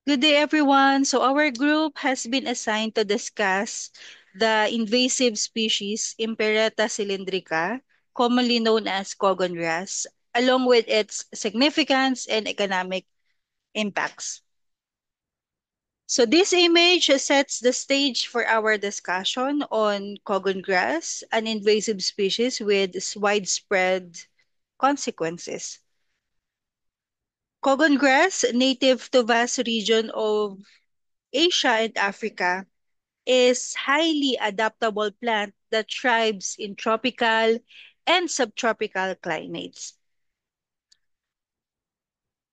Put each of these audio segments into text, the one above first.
Good day, everyone. So, our group has been assigned to discuss the invasive species Imperata cylindrica, commonly known as cogon grass, along with its significance and economic impacts. So, this image sets the stage for our discussion on cogon grass, an invasive species with widespread consequences. Cogon grass, native to vast region of Asia and Africa, is highly adaptable plant that thrives in tropical and subtropical climates.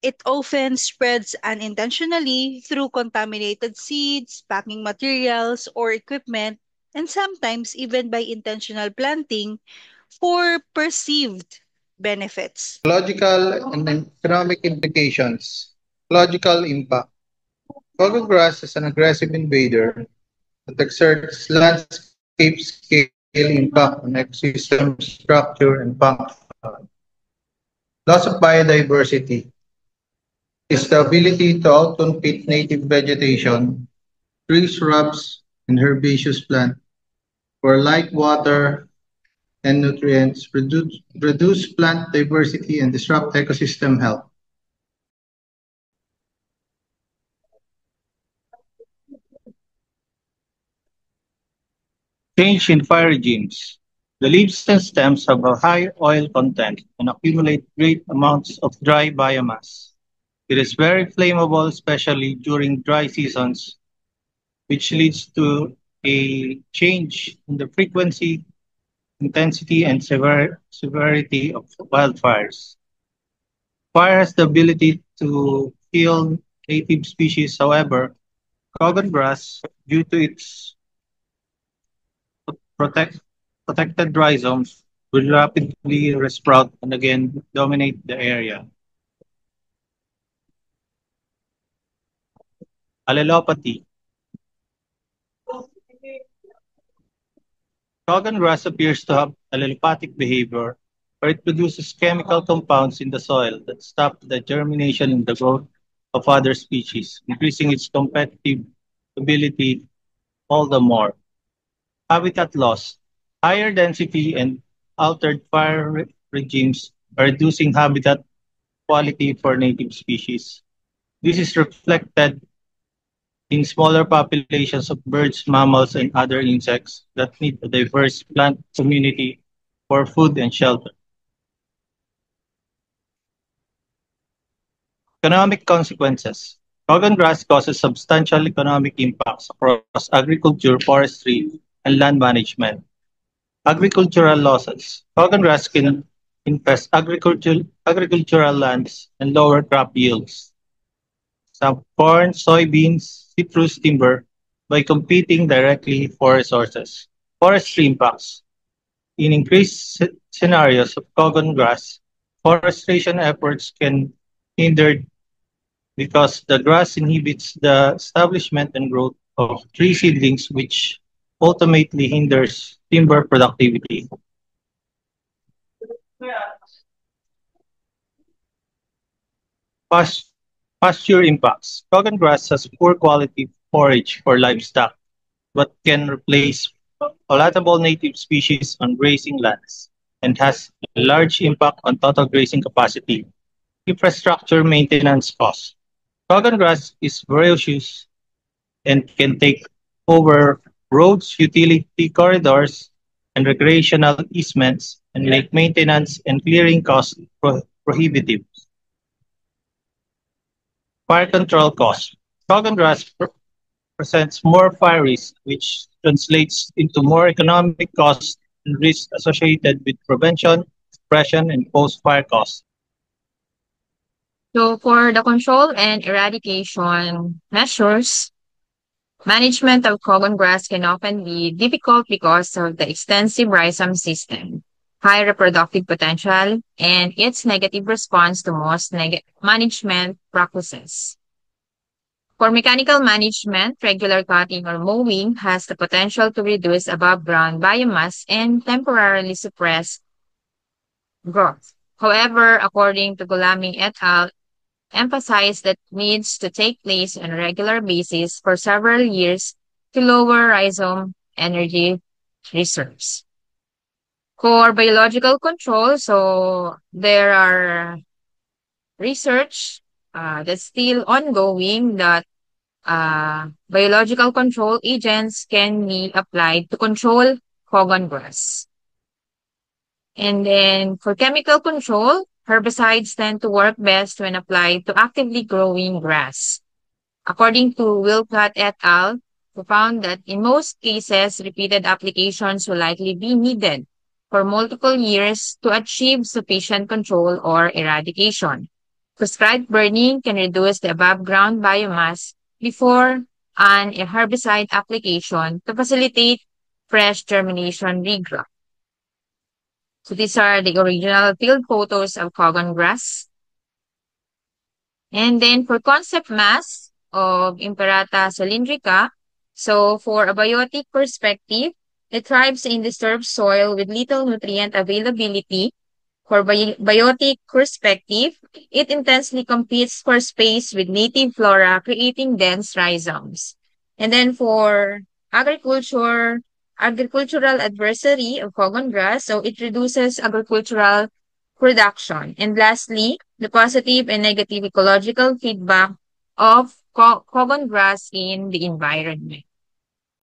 It often spreads unintentionally through contaminated seeds, packing materials, or equipment, and sometimes even by intentional planting for perceived benefits. Ecological and economic implications. Ecological impact. Cocoa grass is an aggressive invader that exerts landscape-scale impact on ecosystem structure and function. Loss of biodiversity is the ability to outcompete native vegetation, trees, shrubs, and herbaceous plants for light, water, and nutrients, reduce plant diversity, and disrupt ecosystem health. Change in fire regimes. The leaves and stems have a high oil content and accumulate great amounts of dry biomass. It is very flammable, especially during dry seasons, which leads to a change in the frequency, intensity, and severity of wildfires. Fire has the ability to kill native species, however, cogon grass, due to its protect, protected rhizomes, will rapidly resprout and again dominate the area. Allelopathy. Cogon grass appears to have allelopathic behavior, where it produces chemical compounds in the soil that stop the germination and the growth of other species, increasing its competitive ability all the more. Habitat loss. Higher density and altered fire regimes are reducing habitat quality for native species. This is reflected in smaller populations of birds, mammals, and other insects that need a diverse plant community for food and shelter. Economic consequences. Cogon grass causes substantial economic impacts across agriculture, forestry, and land management. Agricultural losses. Cogon grass can infest agricultural lands and lower crop yields. Some corn, soybeans, citrus timber by competing directly for resources. Forestry impacts. In increased scenarios of cogon grass, forestation efforts can hinder because the grass inhibits the establishment and growth of tree seedlings, which ultimately hinders timber productivity. Pas- Pasture impacts. Cogon grass has poor quality forage for livestock, but can replace palatable native species on grazing lands and has a large impact on total grazing capacity. Infrastructure maintenance costs. Cogon grass is voracious and can take over roads, utility corridors, and recreational easements and make maintenance and clearing costs prohibitive. Fire control costs. Cogon grass presents more fire risk, which translates into more economic costs and risks associated with prevention, suppression, and post-fire costs. So for the control and eradication measures, management of common grass can often be difficult because of the extensive rhizome system, high reproductive potential, and its negative response to most management practices. For mechanical management, regular cutting or mowing has the potential to reduce above ground biomass and temporarily suppress growth. However, according to Gulami et al., emphasized that needs to take place on a regular basis for several years to lower rhizome energy reserves. For biological control, so there are research that's still ongoing that biological control agents can be applied to control cogon grass. And then for chemical control, herbicides tend to work best when applied to actively growing grass. According to Wilcott et al., who found that in most cases, repeated applications will likely be needed for multiple years to achieve sufficient control or eradication. Prescribed burning can reduce the above ground biomass before an herbicide application to facilitate fresh germination regrowth. So these are the original field photos of cogon grass. And then for concept mass of Imperata cylindrica, so for a biotic perspective, it thrives in disturbed soil with little nutrient availability. For biotic perspective, it intensely competes for space with native flora, creating dense rhizomes. And then for agricultural adversary of cogon grass, so it reduces agricultural production. And lastly, the positive and negative ecological feedback of cogon grass in the environment.